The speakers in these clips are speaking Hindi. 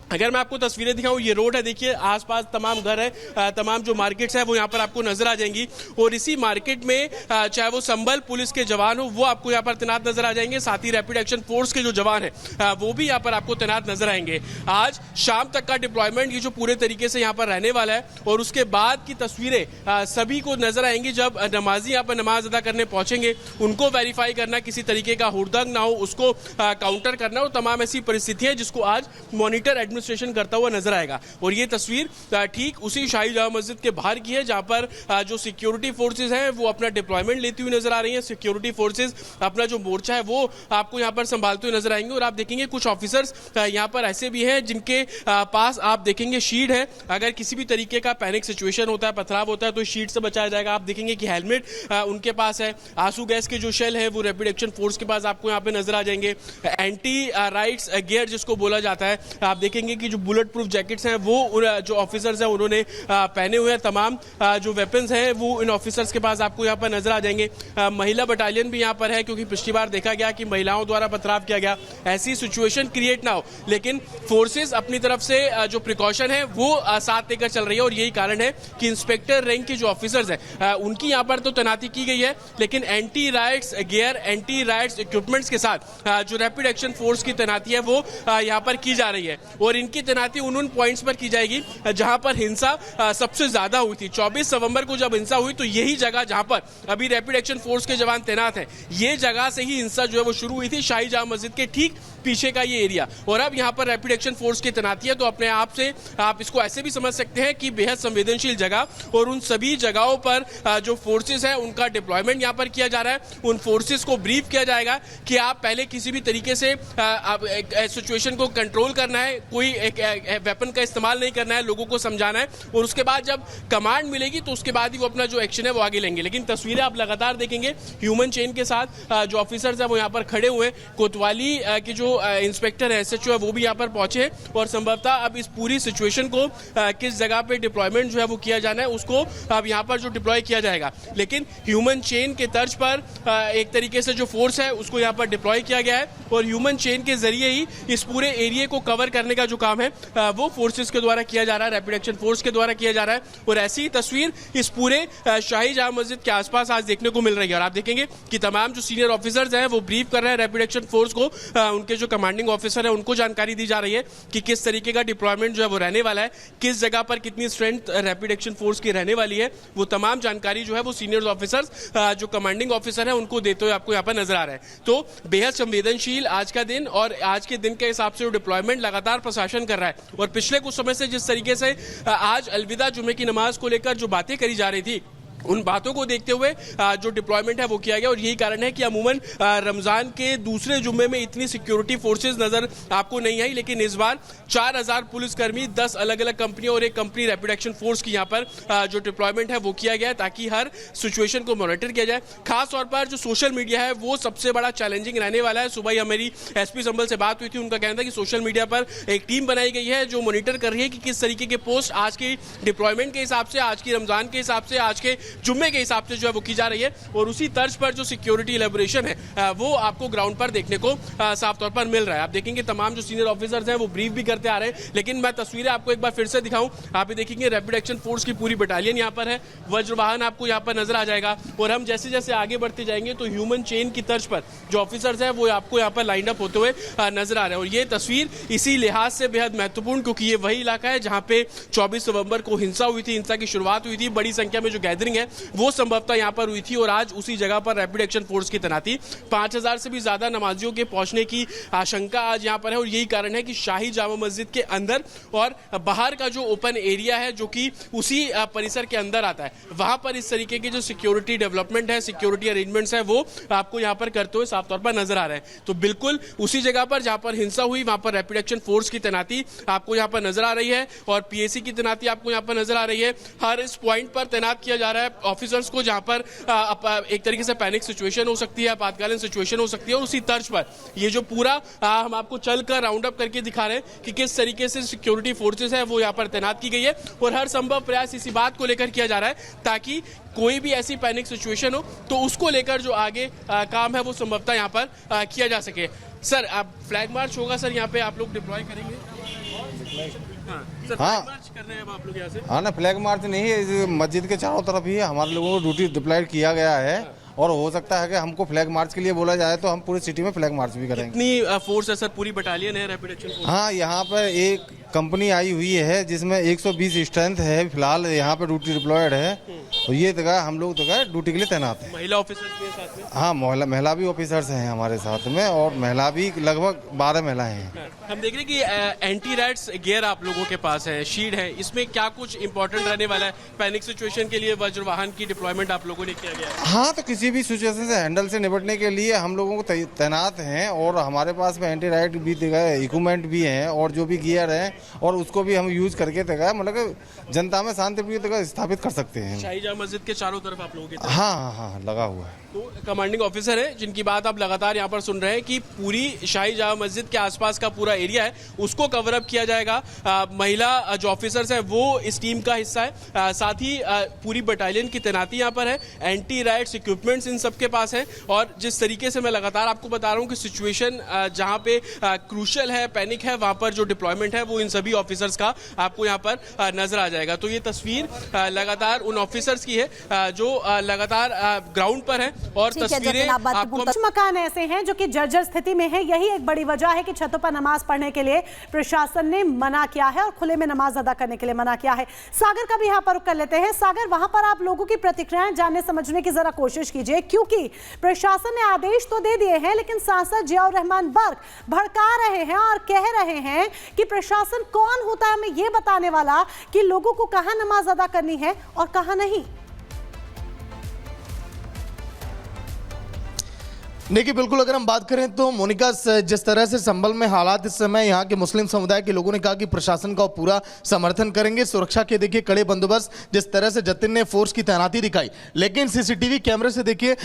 अगर मैं आपको तस्वीरें दिखाऊं, ये रोड है, देखिए आसपास तमाम घर है, तमाम जो मार्केट्स है वो यहाँ पर आपको नजर आ जाएंगी। और इसी मार्केट में चाहे वो संभल पुलिस के जवान हो वो आपको यहाँ पर तैनात नजर आ जाएंगे, साथ ही रैपिड एक्शन फोर्स के जो जवान है वो भी यहाँ पर आपको तैनात नजर आएंगे। आज शाम तक का डिप्लॉयमेंट ये जो पूरे तरीके से यहाँ पर रहने वाला है, और उसके बाद की तस्वीरें सभी को नजर आएंगी जब नमाजी यहाँ पर नमाज अदा करने पहुंचेंगे। उनको वेरीफाई करना, किसी तरीके का हुड़दंग ना हो उसको काउंटर करना, और तमाम ऐसी परिस्थिति है जिसको आज मॉनिटर एडमिनिस्ट्रेशन करता हुआ नजर आएगा। और ये तस्वीर ठीक उसी शाही जामा मस्जिद के बाहर की है जहां पर जो सिक्योरिटी फोर्सेस हैं वो अपना डिप्लॉयमेंट लेती हुई नजर आ रही हैं। सिक्योरिटी फोर्सेस अपना जो मोर्चा है वो आपको यहां पर संभालते हुए नजर आएंगे। और आप देखेंगे कुछ ऑफिसर्स यहां पर ऐसे भी हैं जिनके पास आप देखेंगे शील्ड है, अगर किसी भी तरीके का पैनिक सिचुएशन होता है, पथराव होता है तो शील्ड से बचाया जाएगा। आप देखेंगे कि हेलमेट उनके पास है, आंसू गैस के जो शेल है वो रैपिड एक्शन फोर्स के पास आपको यहाँ पे नजर आ जाएंगे। एंटी राइट्स गियर जिसको बोला जाता है, आप देखेंगे कि जो बुलेट प्रूफ जैकेट्स हैं वो जो ऑफिसर्स हैं उन्होंने पहने हुए हैं। तमाम जो वेपन्स हैं वो इन ऑफिसर्स के पास आपको यहाँ पर नजर आ जाएंगे। महिला बटालियन भी यहाँ पर है, क्योंकि पिछली बार देखा गया कि महिलाओं द्वारा पथराव किया गया, ऐसी सिचुएशन क्रिएट ना हो, लेकिन फोर्सेस अपनी तरफ से जो प्रिकॉशन है वो साथ लेकर चल रही है। और यही कारण है कि इंस्पेक्टर रैंक के जो ऑफिसर्स हैं उनकी यहाँ पर तो तैनाती की गई है, लेकिन anti rights gear, anti rights equipments के साथ जो रैपिड एक्शन फोर्स की तैनाती है वो यहाँ पर की जा रही है। और इनकी तैनाती उन पॉइंट्स पर की जाएगी जहां पर हिंसा सबसे ज्यादा हुई थी। 24 नवंबर को जब हिंसा हुई तो यही जगह जहां पर अभी रैपिड एक्शन फोर्स के जवान तैनात हैं, ये जगह से ही हिंसा जो है वो शुरू हुई थी, शाही जामा मस्जिद के ठीक पीछे का ये एरिया। और अब यहाँ पर रैपिड एक्शन फोर्स की तैनाती है, तो अपने आप से आप इसको ऐसे भी समझ सकते हैं कि बेहद संवेदनशील जगह, और उन सभी जगहों पर जो फोर्सेस है उनका डिप्लॉयमेंट यहाँ पर किया जा रहा है। उन फोर्सेस को ब्रीफ किया जाएगा कि आप पहले किसी भी तरीके से सिचुएशन को कंट्रोल करना है, कोई एक वेपन का इस्तेमाल नहीं करना है, लोगों को समझाना है, और उसके बाद जब कमांड मिलेगी तो उसके बाद ही वो अपना जो एक्शन है वो आगे लेंगे। लेकिन तस्वीरें आप लगातार देखेंगे ह्यूमन चेन के साथ जो ऑफिसर्स है वो यहाँ पर खड़े हुए। कोतवाली के जो इंस्पेक्टर है, एसएचओ है, वो भी यहाँ पर पहुंचे हैं, और संभवतः अब इस पूरी सिचुएशन को किस जगह पे डिप्लॉयमेंट जो है वो किया जाना है उसको अब यहाँ पर जो डिप्लॉय किया जाएगा। लेकिन ह्यूमन चेन के तर्ज पर एक तरीके से जो फोर्स है उसको यहाँ पर डिप्लॉय किया गया है, और ह्यूमन चेन के जरिए ही इस पूरे एरिया को कवर करने का जो काम है वो फोर्सेस के द्वारा किया जा रहा है, रैपिड एक्शन फोर्स के द्वारा किया जा रहा है। और ऐसी ही तस्वीर इस पूरे शाही जामा मस्जिद के आसपास आज देखने को मिल रही है। और आप देखेंगे कि तमाम जो सीनियर ऑफिसर्स हैं वो ब्रीफ कर रहे हैं रैपिड एक्शन फोर्स को, उनके जो कमांडिंग ऑफिसर है उनको जानकारी दी जा रही है कि किस तरीके का डिप्लॉयमेंट जो है वो रहने वाला है, किस जगह पर कितनी स्ट्रेंथ रैपिड एक्शन फोर्स की रहने वाली है। वो तमाम जानकारी जो है वो सीनियर ऑफिसर्स जो कमांडिंग ऑफिसर है उनको देते हुए आपको यहाँ पर नजर आ रहा है। तो बेहद संवेदनशील आज का दिन, और आज के दिन के हिसाब से जो डिप्लॉयमेंट लगातार प्रशासन कर रहा है, और पिछले कुछ समय से जिस तरीके से आज अलविदा जुमे की नमाज को लेकर जो बातें करी जा रही थी, उन बातों को देखते हुए जो डिप्लॉयमेंट है वो किया गया। और यही कारण है कि अमूमन रमजान के दूसरे जुम्मे में इतनी सिक्योरिटी फोर्सेस नजर आपको नहीं आई, लेकिन इस बार 4000 पुलिसकर्मी, 10 अलग अलग कंपनियों और एक कंपनी रैपिड एक्शन फोर्स की यहाँ पर जो डिप्लॉयमेंट है वो किया गया है, ताकि हर सिचुएशन को मॉनिटर किया जाए। खास तौर पर जो सोशल मीडिया है वो सबसे बड़ा चैलेंजिंग रहने वाला है। सुबह ही हमारी एसपी संभल से बात हुई थी, उनका कहना था कि सोशल मीडिया पर एक टीम बनाई गई है जो मॉनिटर कर रही है कि किस तरीके के पोस्ट आज की डिप्लॉयमेंट के हिसाब से, आज की रमजान के हिसाब से, आज के जुम्मे के हिसाब से जो है वो की जा रही है। और उसी तर्ज पर जो सिक्योरिटी इलेबोरेशन है वो आपको ग्राउंड पर देखने को साफ तौर पर मिल रहा है। आप देखेंगे तमाम जो सीनियर ऑफिसर्स हैं वो ब्रीफ भी करते आ रहे हैं। लेकिन मैं तस्वीरें आपको एक बार फिर से दिखाऊं, आप देखेंगे रैपिड एक्शन फोर्स की पूरी बटालियन यहाँ पर है, वज्र वाहन आपको यहाँ पर नजर आ जाएगा। और हम जैसे जैसे आगे बढ़ते जाएंगे तो ह्यूमन चेन की तर्ज पर जो ऑफिसर्स हैं वो आपको यहाँ पर लाइन अप होते हुए नजर आ रहे हैं। और ये तस्वीर इसी लिहाज से बेहद महत्वपूर्ण, क्योंकि ये वही इलाका है जहाँ पे 24 नवंबर को हिंसा हुई थी, हिंसा की शुरुआत हुई थी, बड़ी संख्या में जो गैदरिंग है वो संभवतः यहाँ पर हुई थी। और आज उसी जगह पर रैपिड एक्शन फोर्स की तैनाती, 5000 से भी ज्यादा नमाजियों के पहुंचने की आशंका आज यहाँ पर है। और यही कारण है कि शाही जामा मस्जिद के अंदर और बाहर का जो ओपन एरिया है जो कि उसी परिसर के अंदर आता है, वहां पर इस तरीके की जो सिक्योरिटी डेवलपमेंट है, सिक्योरिटी अरेंजमेंट्स है, वो आपको यहाँ पर करते हुए साफ तौर पर नजर आ रहे हैं। तो बिल्कुल उसी जगह पर जहां पर हिंसा हुई वहां पर रैपिड एक्शन फोर्स की तैनाती आपको यहाँ पर नजर आ रही है, और पीएसी की तैनाती आपको यहाँ पर नजर आ रही है। हर इस पॉइंट पर तैनात किया जा रहा है ऑफिसर्स को जहां पर एक तरीके से पैनिक सिचुएशन हो सकती है, आपातकालीन सिचुएशन हो सकती है। और उसी तर्ज पर ये जो पूरा हम आपको चलकर राउंड अप करके दिखा रहे हैं कि किस तरीके से सिक्योरिटी फोर्सेस है वो यहाँ पर तैनात की गई है। और हर संभव प्रयास इसी बात को लेकर किया जा रहा है ताकि कोई भी ऐसी पैनिक सिचुएशन हो तो उसको लेकर जो आगे काम है वो संभवतः यहाँ पर किया जा सके। सर, आप फ्लैग मार्च होगा सर, यहाँ पे आप लोग डिप्लॉय करेंगे? सर, हाँ। फ्लैग मार्च कर रहे हैं अब आप लोग यहाँ से? हाँ ना, फ्लैग मार्च नहीं है, इस मस्जिद के चारों तरफ ही हमारे लोगों को ड्यूटी डिप्लॉयड किया गया है। और हो सकता है कि हमको फ्लैग मार्च के लिए बोला जाए तो हम पूरी सिटी में फ्लैग मार्च भी करेंगे। कितनी फोर्स है सर? पूरी बटालियन है रैपिड एक्शन फोर्स? हाँ, यहाँ पर एक कंपनी आई हुई है जिसमें 120 स्ट्रेंथ है, फिलहाल यहाँ पे ड्यूटी डिप्लॉयड है। तो ये जगह हम लोग जगह ड्यूटी के लिए तैनात है। महिला ऑफिसर्स भी हैं साथ में? हाँ, महिला भी ऑफिसर्स हैं हमारे साथ में, और महिला भी लगभग 12 महिलाएं हैं। हम देख रहे हैं कि एंटी रैट्स गियर आप लोगों के पास है, शील्ड है, इसमें क्या कुछ इंपॉर्टेंट रहने वाला है? पैनिक सिचुएशन के लिए वज्र वाहन की डिप्लॉयमेंट आप लोगों ने किया गया है? हाँ, तो किसी भी सिचुएशन से हैंडल से निपटने के लिए हम लोगों को तैनात हैं, और हमारे पास में एंटी राइट भी इक्विपमेंट भी हैं, और जो भी गियर है और उसको भी हम यूज करके मतलब जनता में शांति प्रिय स्थापित कर सकते हैं। शाही जामा मस्जिद के चारों तरफ आप लोगों के हाँ, लगा हुआ है। तो कमांडिंग ऑफिसर है जिनकी बात आप लगातार यहाँ पर सुन रहे हैं कि पूरी शाही जामा मस्जिद के आसपास का पूरा एरिया है उसको कवर अप किया जाएगा। महिला जो ऑफिसर्स है वो इस टीम का हिस्सा है। साथ ही पूरी बटालियन की तैनाती यहाँ पर है, एंटी राइट्स इक्विपमेंट्स इन सबके पास है। और जिस तरीके से मैं लगातार आपको बता रहा हूँ कि सिचुएशन जहाँ पे क्रूशल है, पैनिक है, वहाँ पर जो डिप्लॉयमेंट है वो इन सभी ऑफिसर्स का आपको यहाँ पर नजर आ जाएगा। तो ये तस्वीर लगातार उन ऑफिसर्स की है जो लगातार ग्राउंड पर है, और तस्वीरें आपको कुछ मकान ऐसे हैं जो कि जर्जर स्थिति में है। यही एक बड़ी वजह है कि छतों पर नमाज पढ़ने के लिए प्रशासन ने मना किया है और खुले में नमाज अदा करने के लिए मना किया है। सागर का भी यहाँ पर रुक कर लेते हैं। सागर, वहां पर आप लोगों की प्रतिक्रियाएं जानने समझने की जरा कोशिश कीजिए, क्योंकि प्रशासन ने आदेश तो दे दिए हैं लेकिन सांसद जियाउर रहमान बर्क भड़का रहे हैं और कह रहे हैं कि प्रशासन कौन होता है हमें यह बताने वाला कि लोगों को कहां नमाज अदा करनी है और कहां नहीं। देखिए, बिल्कुल अगर हम बात करें तो मोनिका, जिस तरह से संभल में हालात इस समय यहाँ के मुस्लिम समुदाय के लोगों ने कहा कि प्रशासन का पूरा समर्थन करेंगे। सुरक्षा के देखिए कड़े बंदोबस्त, जिस तरह से जतिन ने फोर्स की तैनाती दिखाई, लेकिन सीसीटीवी कैमरे से देखिए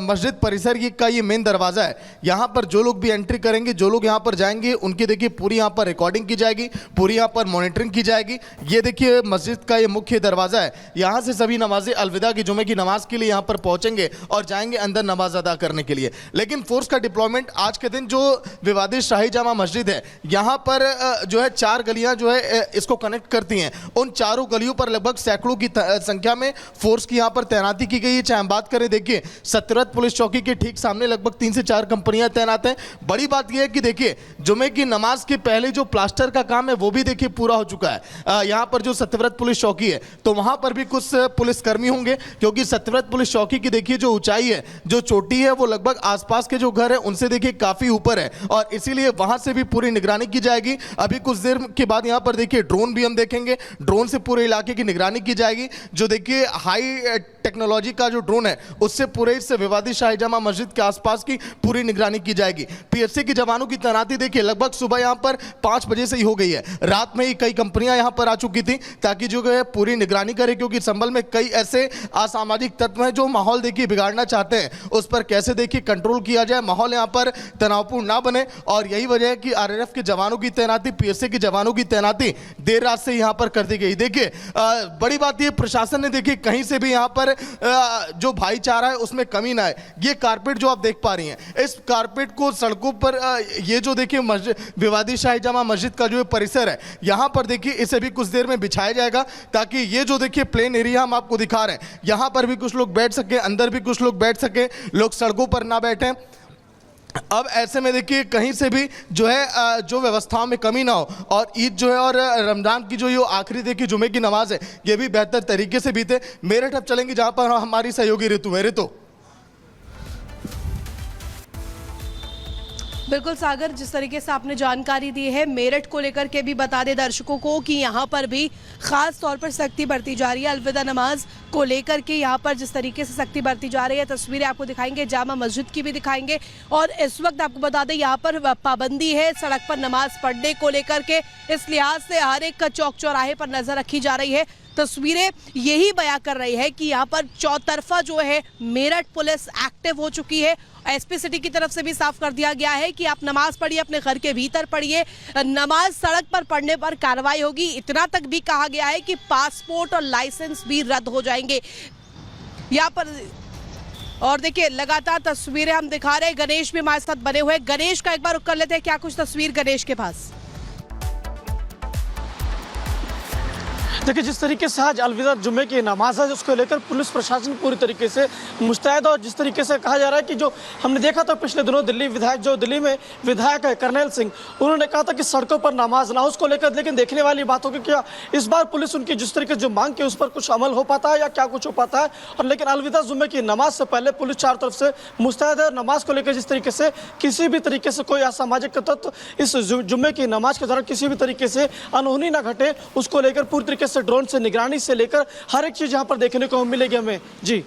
मस्जिद परिसर का ये मेन दरवाजा है। यहाँ पर जो लोग भी एंट्री करेंगे, जो लोग यहाँ पर जाएंगे, उनकी देखिए पूरी यहाँ पर रिकॉर्डिंग की जाएगी, पूरी यहाँ पर मॉनिटरिंग की जाएगी। ये देखिए मस्जिद का ये मुख्य दरवाजा है, यहाँ से सभी नमाजें अलविदा की जुमे की नमाज के लिए यहाँ पर पहुंचेंगे और जाएंगे अंदर नमाज अदा करने के लिए। लेकिन फोर्स का डिप्लॉयमेंट आज के दिन, जो विवादित शाही जामा मस्जिद है, यहां पर जो है 4 गलियां जो है इसको कनेक्ट करती हैं। उन चारों गलियों पर लगभग सैकड़ों की संख्या में फोर्स की यहां पर तैनाती की गई है। चाहे हम बात करें, देखिए सत्यव्रत पुलिस चौकी के ठीक सामने लगभग 3 से 4 कंपनियां तैनात हैं। बड़ी बात यह है कि देखिए जुमे की नमाज के पहले जो प्लास्टर का काम है वो भी देखिए पूरा हो चुका है। यहां पर जो सत्यव्रत पुलिस चौकी है तो वहां पर भी कुछ पुलिसकर्मी होंगे, क्योंकि सत्यव्रत पुलिस चौकी की देखिए जो ऊंचाई है, जो चोटी है, वो लगभग आसपास के जो घर है उनसे देखिए काफी ऊपर है, और इसीलिए वहां से भी पूरी निगरानी की जाएगी। अभी कुछ देर के बाद यहां पर देखिए ड्रोन भी हम देखेंगे, ड्रोन से पूरे इलाके की निगरानी की जाएगी। जो देखिए हाई टेक्नोलॉजी का जो ड्रोन है उससे पूरे इस विवादित शाही जामा मस्जिद के आसपास की पूरी निगरानी की जाएगी। पीएससी के जवानों की तैनाती देखिए लगभग सुबह यहां पर 5 बजे से ही हो गई है। रात में ही कई कंपनियां यहां पर आ चुकी थी ताकि जो है पूरी निगरानी करे, क्योंकि संभल में कई ऐसे असामाजिक तत्व हैं जो माहौल देखिए बिगाड़ना चाहते हैं। उस पर कैसे देखिए कंट्रोल किया जाए, माहौल यहाँ पर तनावपूर्ण ना बने, और यही वजह है कि आरआरएफ के जवानों की तैनाती, पीएसए के जवानों की तैनाती देर रात से यहाँ पर कर दी गई। देखिए बड़ी बात ये, प्रशासन ने देखिए कहीं से भी यहाँ पर जो भाईचारा है उसमें कमी ना है। ये कारपेट जो आप देख पा रही हैं, इस कारपेट को सड़कों पर ये जो देखिए विवादित शाही जामा मस्जिद का जो परिसर है, यहाँ पर देखिए इसे भी कुछ देर में बिछाया जाएगा, ताकि ये जो देखिए प्लेन एरिया हम आपको दिखा रहे हैं, यहाँ पर भी कुछ लोग बैठ सके, अंदर भी कुछ लोग बैठ सके, लोग सड़कों पर ना बैठें। अब ऐसे में देखिए कहीं से भी जो है जो व्यवस्थाओं में कमी ना हो, और ईद जो है और रमजान की जो ये आखिरी देखिए जुमे की नमाज है, ये भी बेहतर तरीके से बीते। मेरठ अब चलेंगे जहां पर हमारी सहयोगी ऋतु है। ऋतु, बिल्कुल सागर, जिस तरीके से आपने जानकारी दी है, मेरठ को लेकर के भी बता दें दर्शकों को कि यहाँ पर भी खास तौर पर सख्ती बरती जा रही है। अलविदा नमाज को लेकर के यहाँ पर जिस तरीके से सख्ती बरती जा रही है, तस्वीरें आपको दिखाएंगे, जामा मस्जिद की भी दिखाएंगे। और इस वक्त आपको बता दें यहाँ पर पाबंदी है सड़क पर नमाज पढ़ने को लेकर के, इस लिहाज से हर एक चौक चौराहे पर नजर रखी जा रही है। तस्वीरें यही बयां कर रही है कि यहाँ पर चौतरफा जो है मेरठ पुलिस एक्टिव हो चुकी है। एसपी सिटी की तरफ से भी साफ कर दिया गया है कि आप नमाज पढ़िए, अपने घर के भीतर पढ़िए, नमाज सड़क पर पढ़ने पर कार्रवाई होगी। इतना तक भी कहा गया है कि पासपोर्ट और लाइसेंस भी रद्द हो जाएंगे यहाँ पर। और देखिए लगातार तस्वीरें हम दिखा रहे हैं, गणेश भी हमारे साथ बने हुए। गणेश का एक बार रुक कर लेते हैं, क्या कुछ तस्वीर गणेश के पास। देखिए, जिस तरीके से आज अलविदा जुम्मे की नमाज है उसको लेकर पुलिस प्रशासन पूरी तरीके से मुस्तैद, और जिस तरीके से कहा जा रहा है कि जो हमने देखा था पिछले दिनों दिल्ली में विधायक है कर्नैल सिंह, उन्होंने कहा था कि सड़कों पर नमाज ना हो, उसको लेकर लेकिन देखने वाली बात होगी क्या इस बार पुलिस उनकी जिस तरीके से जो मांग की उस पर कुछ अमल हो पाता है या क्या कुछ हो पाता है। और लेकिन अलविदा जुम्मे की नमाज से पहले पुलिस चारों तरफ से मुस्तैद है। नमाज को लेकर जिस तरीके से किसी भी तरीके से कोई असामाजिक तत्व इस जुम्मे की नमाज के दौरान किसी भी तरीके से अनहोनी ना घटे, उसको लेकर पूरी तरीके से ड्रोन से निगरानी से लेकर हर एक चीज यहाँ पर देखने को मिलेगी हमें। जी।